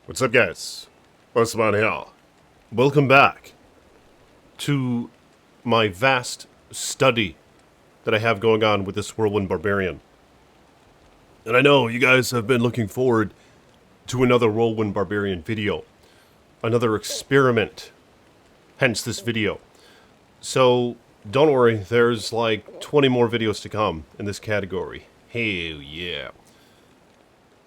What's up, guys? Iceman here. Welcome back to my vast study that I have going on with this Whirlwind Barbarian. And I know you guys have been looking forward to another Whirlwind Barbarian video. Another experiment. Hence this video. So, don't worry, there's like 20 more videos to come in this category. Hell yeah.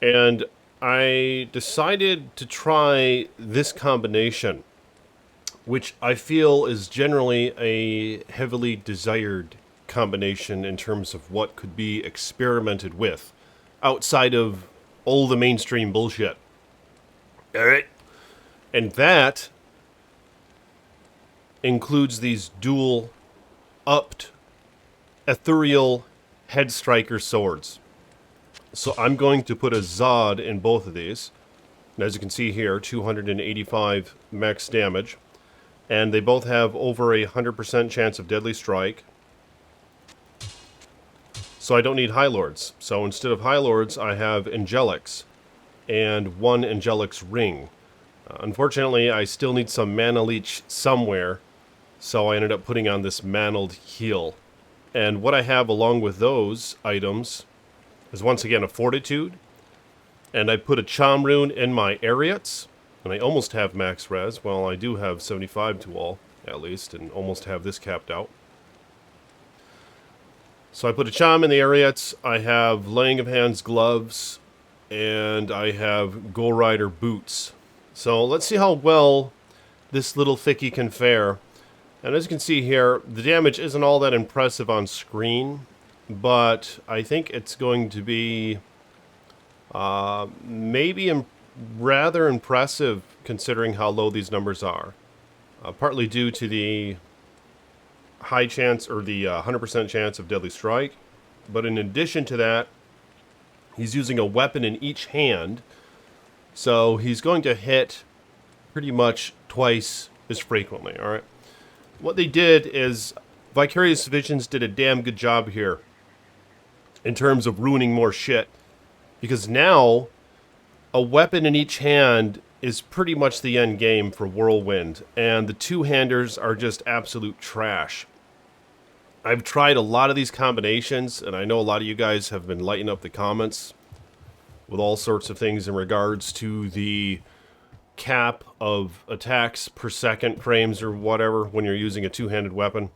And I decided to try this combination, which I feel is generally a heavily desired combination in terms of what could be experimented with outside of all the mainstream bullshit. Alright? And that includes these dual upped ethereal headstriker swords. So I'm going to put a Zod in both of these. And as you can see here, 285 max damage. And they both have over a 100% chance of deadly strike. So I don't need High Lords. So instead of High Lords, I have Angelics. And one Angelic's ring. Unfortunately, I still need some mana leech somewhere. So I ended up putting on this mantled heal. And what I have along with those items is once again a Fortitude, and I put a Charm Rune in my Ariots, and I almost have max res. Well, I do have 75 to all, at least, and almost have this capped out. So I put a Charm in the Ariots, I have Laying of Hands gloves, and I have Go Rider boots. So let's see how well this little thickie can fare. And as you can see here, the damage isn't all that impressive on screen, but I think it's going to be maybe rather impressive considering how low these numbers are. Partly due to the high chance, or the 100% chance of deadly strike. But in addition to that, he's using a weapon in each hand. So he's going to hit pretty much twice as frequently, alright? What they did is, Vicarious Visions did a damn good job here in terms of ruining more shit, because now a weapon in each hand is pretty much the end game for Whirlwind, and the two-handers are just absolute trash. I've tried a lot of these combinations, and I know a lot of you guys have been lighting up the comments with all sorts of things in regards to the cap of attacks per second frames or whatever when you're using a two-handed weapon.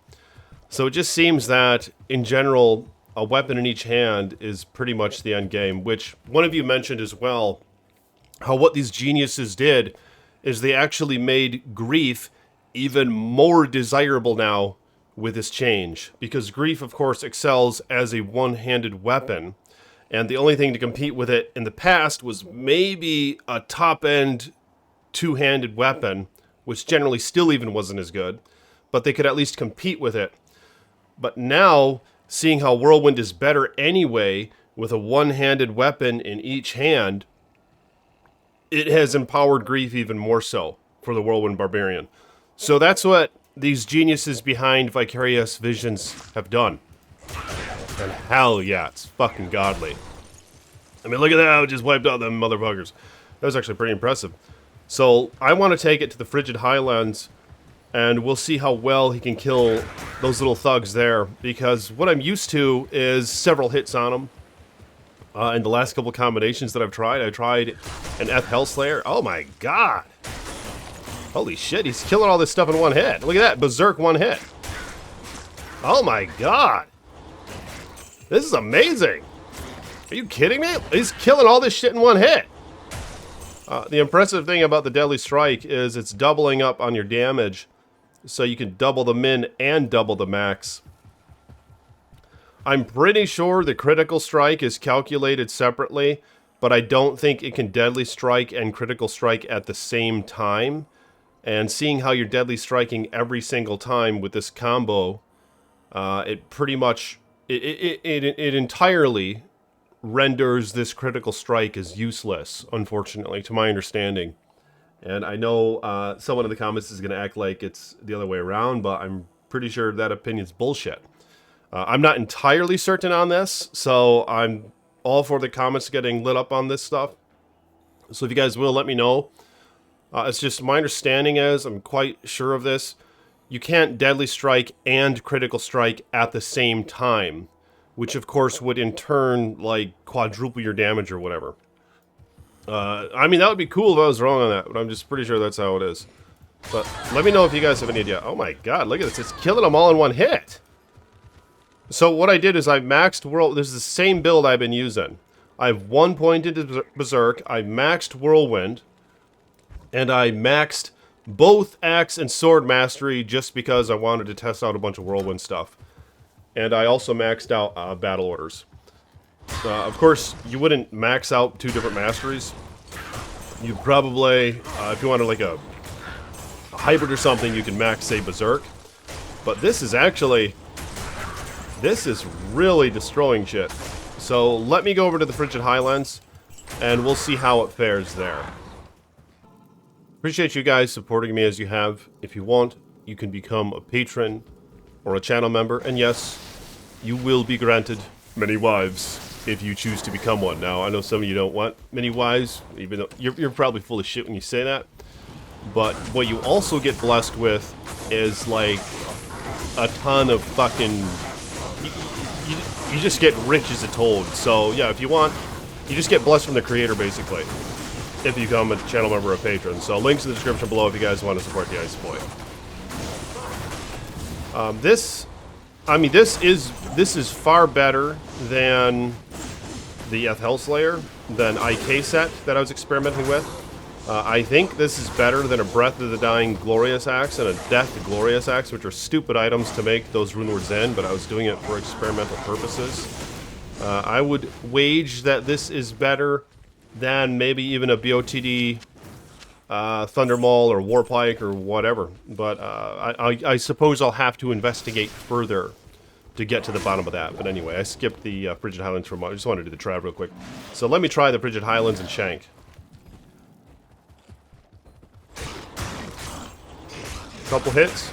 So it just seems that, in general, a weapon in each hand is pretty much the end game, which one of you mentioned as well, how what these geniuses did is they actually made Grief even more desirable now with this change, because Grief, of course, excels as a one-handed weapon, and the only thing to compete with it in the past was maybe a top-end two-handed weapon, which generally still even wasn't as good, but they could at least compete with it. But now, seeing how Whirlwind is better anyway, with a one-handed weapon in each hand, it has empowered Grief even more so for the Whirlwind Barbarian. So that's what these geniuses behind Vicarious Visions have done. And hell yeah, it's fucking godly. I mean, look at that, I just wiped out them motherfuckers. That was actually pretty impressive. So I want to take it to the Frigid Highlands, and we'll see how well he can kill those little thugs there, because what I'm used to is several hits on him. In the last couple combinations that I've tried, I tried an ETH Hellslayer. Oh my god! Holy shit, he's killing all this stuff in one hit. Look at that, Berserk one hit. Oh my god! This is amazing! Are you kidding me? He's killing all this shit in one hit! The impressive thing about the Deadly Strike is it's doubling up on your damage, so you can double the min and double the max. I'm pretty sure the critical strike is calculated separately, but I don't think it can deadly strike and critical strike at the same time. And seeing how you're deadly striking every single time with this combo, it pretty much, it entirely renders this critical strike as useless, unfortunately, to my understanding. And I know someone in the comments is going to act like it's the other way around, but I'm pretty sure that opinion's bullshit. I'm not entirely certain on this, so I'm all for the comments getting lit up on this stuff. So if you guys will, let me know. It's just my understanding is, I'm quite sure of this, you can't deadly strike and critical strike at the same time, which of course would in turn like quadruple your damage or whatever. I mean, that would be cool if I was wrong on that, but I'm just pretty sure that's how it is. But let me know if you guys have any idea. Oh my god, look at this. It's killing them all in one hit. So what I did is I maxed Whirlwind. This is the same build I've been using. I have 1 point into Berserk. I maxed Whirlwind. And I maxed both Axe and Sword Mastery just because I wanted to test out a bunch of Whirlwind stuff. And I also maxed out Battle Orders. Of course, you wouldn't max out 2 different masteries. You probably, if you wanted like a hybrid or something, you can max, say, Berserk. But this is actually, this is really destroying shit. So let me go over to the Frigid Highlands, and we'll see how it fares there. Appreciate you guys supporting me as you have. If you want, you can become a patron or a channel member, and yes, you will be granted many wives if you choose to become one. Now, I know some of you don't want many wives, even though you're probably full of shit when you say that. But what you also get blessed with is like a ton of fucking... You just get rich as a toad. So yeah, if you want, you just get blessed from the creator basically, if you become a channel member or a patron. So links in the description below if you guys want to support the Ice Boy. This is far better than the ETH Hellslayer, than IK set that I was experimenting with. I think this is better than a Breath of the Dying Glorious Axe and a Death Glorious Axe, which are stupid items to make those runewords in, but I was doing it for experimental purposes. I would wage that this is better than maybe even a BOTD Thunder Maul or Warpike or whatever, but I suppose I'll have to investigate further to get to the bottom of that. But anyway, I skipped the Frigid Highlands for a moment. I just wanted to do the trial real quick. So let me try the Frigid Highlands and Shank. Couple hits.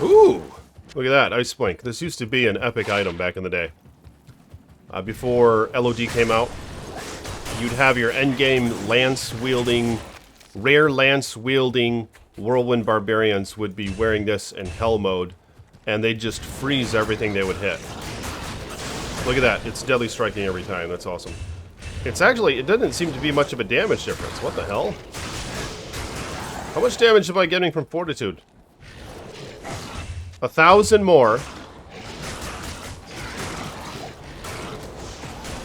Ooh! Look at that, Ice Blink. This used to be an epic item back in the day. Before LOD came out, you'd have your endgame lance-wielding, rare lance-wielding Whirlwind Barbarians would be wearing this in Hell mode, and they'd just freeze everything they would hit. Look at that, it's deadly striking every time, that's awesome. It's actually, it doesn't seem to be much of a damage difference. What the hell? How much damage am I getting from Fortitude? 1,000 more.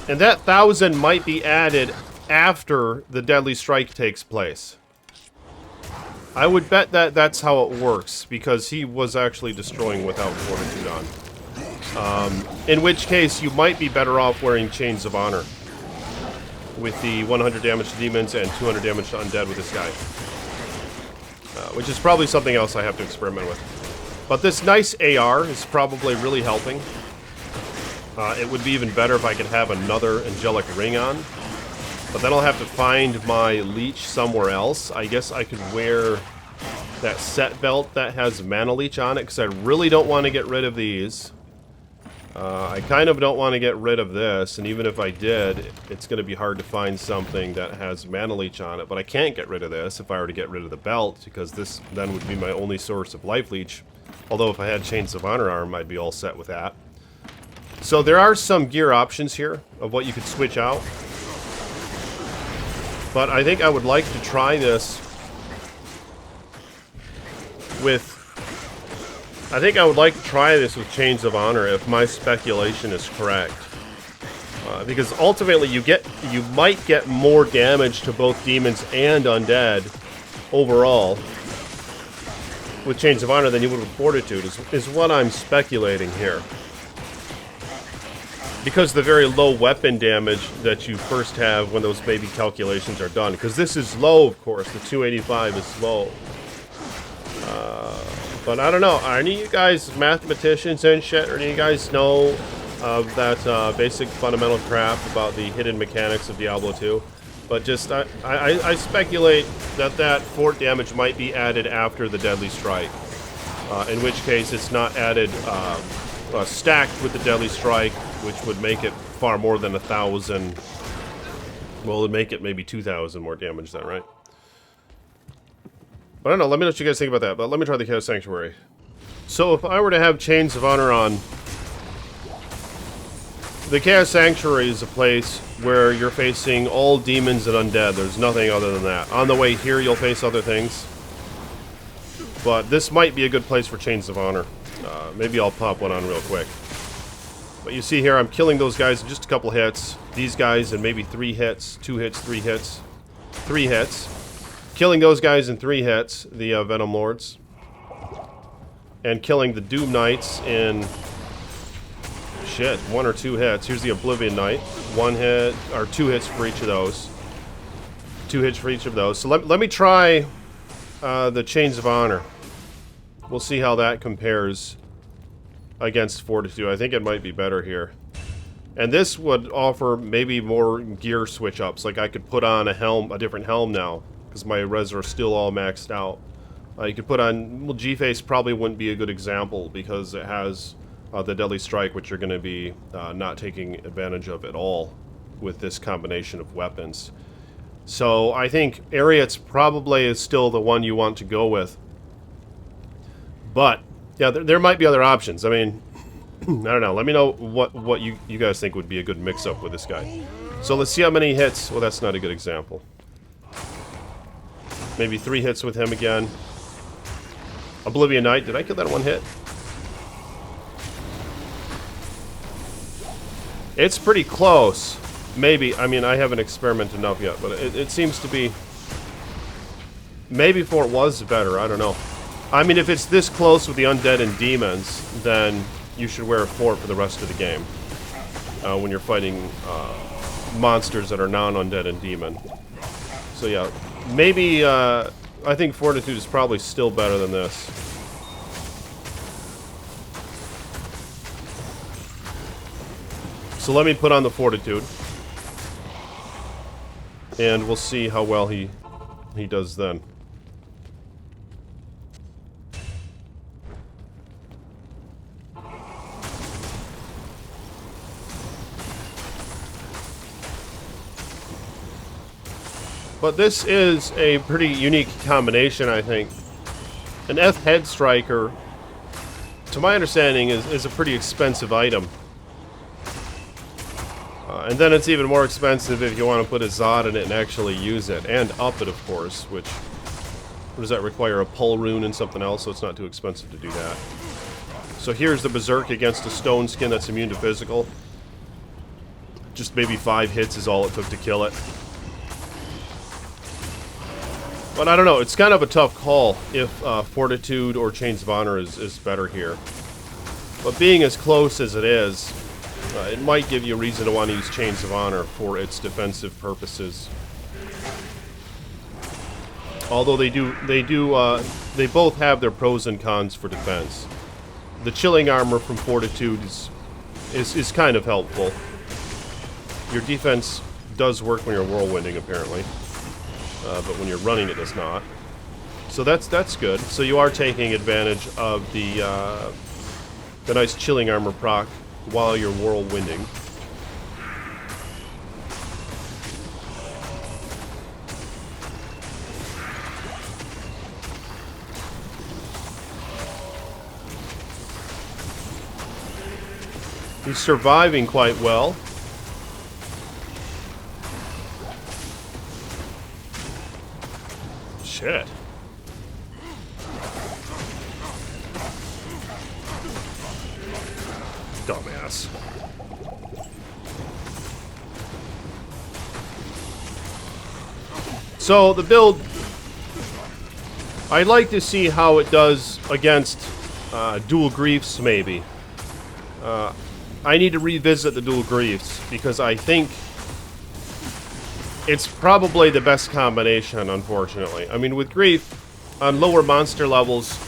And that 1,000 might be added after the Deadly Strike takes place. I would bet that that's how it works, because he was actually destroying without Fortitude on. In which case, you might be better off wearing Chains of Honor with the 100 damage to demons and 200 damage to undead with this guy. Which is probably something else I have to experiment with. But this nice AR is probably really helping. It would be even better if I could have another Angelic Ring on. But then I'll have to find my Leech somewhere else. I guess I could wear that set belt that has Mana Leech on it, because I really don't want to get rid of these. I kind of don't want to get rid of this, and even if I did, it's going to be hard to find something that has Mana Leech on it. But I can't get rid of this if I were to get rid of the belt, because this then would be my only source of Life Leech. Although if I had Chains of Honor arm, I'd be all set with that. So there are some gear options here of what you could switch out. But I think I would like to try this with... I think I would like to try this with Chains of Honor if my speculation is correct. Because ultimately you might get more damage to both demons and undead overall with Chains of Honor than you would with Fortitude, is what I'm speculating here. Because the very low weapon damage that you first have when those baby calculations are done. Because this is low, of course. The 285 is low. But I don't know. Are any of you guys mathematicians and shit? Or do you guys know of that basic fundamental crap about the hidden mechanics of Diablo 2? But just, I speculate that fort damage might be added after the Deadly Strike. In which case it's not added stacked with the Deadly Strike, which would make it far more than 1,000. Well, it'd make it maybe 2,000 more damage then, right? I don't know, let me know what you guys think about that, but let me try the Chaos Sanctuary. So if I were to have Chains of Honor on, the Chaos Sanctuary is a place where you're facing all demons and undead. There's nothing other than that. On the way here, you'll face other things. But this might be a good place for Chains of Honor. Maybe I'll pop one on real quick. But you see here, I'm killing those guys in just a couple hits. These guys in maybe 3 hits, 2 hits, 3 hits. 3 hits. Killing those guys in 3 hits, the Venom Lords. And killing the Doom Knights in... shit, 1 or 2 hits. Here's the Oblivion Knight. 1 hit, or 2 hits for each of those. 2 hits for each of those. So let me try the Chains of Honor. We'll see how that compares against Fortitude. I think it might be better here. And this would offer maybe more gear switch-ups. Like I could put on a different helm now, because my res are still all maxed out. You could put on... well, G-Face probably wouldn't be a good example, because it has the Deadly Strike, which you're going to be not taking advantage of at all with this combination of weapons. So I think Ariat's probably is still the one you want to go with. But, yeah, there might be other options. I mean, I don't know. Let me know what you guys think would be a good mix-up with this guy. So let's see how many hits. Well, that's not a good example. Maybe 3 hits with him again. Oblivion Knight. Did I kill that in 1 hit? It's pretty close. Maybe. I mean, I haven't experimented enough yet, but it seems to be... maybe Fort was better. I don't know. I mean, if it's this close with the undead and demons, then you should wear a Fort for the rest of the game. When you're fighting monsters that are non-undead and demon. So yeah, maybe... I think Fortitude is probably still better than this. So let me put on the Fortitude. And we'll see how well he does then. But this is a pretty unique combination, I think. An ETH Headstriker, to my understanding, is a pretty expensive item. And then it's even more expensive if you want to put a Zod in it and actually use it. And up it, of course, which... what does that require? A Pull Rune and something else, so it's not too expensive to do that. So here's the Berserk against a Stone Skin that's immune to physical. Just maybe 5 hits is all it took to kill it. But I don't know, it's kind of a tough call if Fortitude or Chains of Honor is better here. But being as close as it is, it might give you a reason to want to use Chains of Honor for its defensive purposes. Although they both have their pros and cons for defense. The Chilling Armor from Fortitude is kind of helpful. Your defense does work when you're whirlwinding, apparently. But when you're running, it does not. So that's good. So you are taking advantage of the nice Chilling Armor proc while you're whirlwinding. He's surviving quite well. Shit. Dumbass. So the build, I'd like to see how it does against dual griefs, maybe. I need to revisit the dual griefs because I think it's probably the best combination, unfortunately. I mean, with grief, on lower monster levels,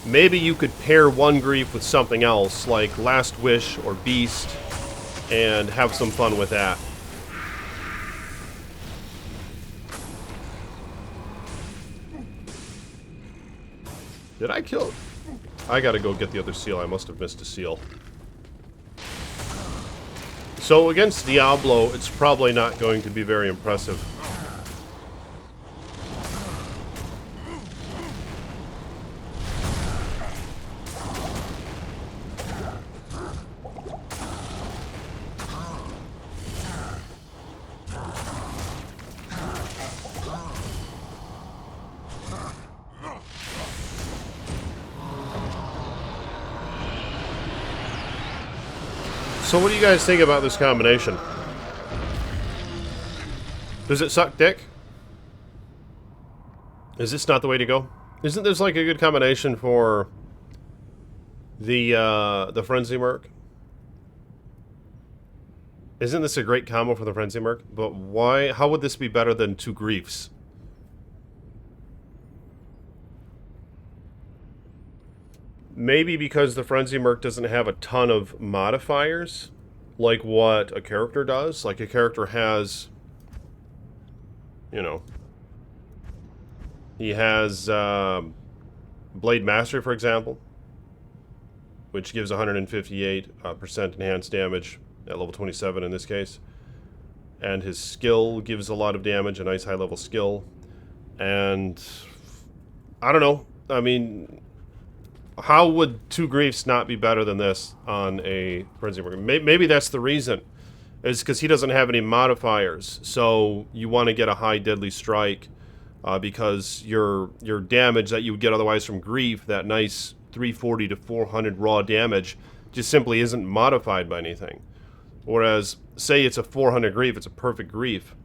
maybe you could pair one grief with something else, like Last Wish or Beast, and have some fun with that. Did I kill? I gotta go get the other seal. I must have missed a seal. So against Diablo, it's probably not going to be very impressive. So what do you guys think about this combination? Does it suck dick? Is this not the way to go? Isn't this like a good combination for the Frenzy Merc? Isn't this a great combo for the Frenzy Merc? But why? How would this be better than 2 Griefs? Maybe because the Frenzy Merc doesn't have a ton of modifiers, like what a character does. Like a character has, you know, he has Blade Mastery, for example, which gives 158% enhanced damage at level 27 in this case. And his skill gives a lot of damage, a nice high-level skill. And I don't know. I mean, how would 2 Griefs not be better than this on a Frenzy Merc? Maybe that's the reason. It's because he doesn't have any modifiers. So you want to get a high deadly strike because your damage that you would get otherwise from Grief, that nice 340 to 400 raw damage, just simply isn't modified by anything. Whereas, say it's a 400 Grief, it's a perfect Grief.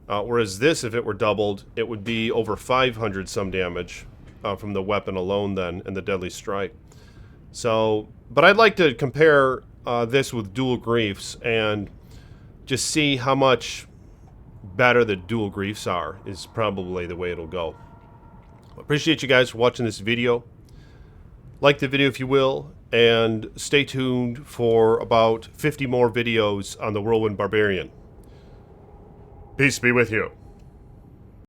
Whereas this, if it were doubled, it would be over 500 some damage from the weapon alone then, and the deadly strike. So, but I'd like to compare this with dual Griefs and just see how much better the dual Griefs are, is probably the way it'll go. Appreciate you guys for watching this video. Like the video if you will, and stay tuned for about 50 more videos on the Whirlwind Barbarian. Peace be with you.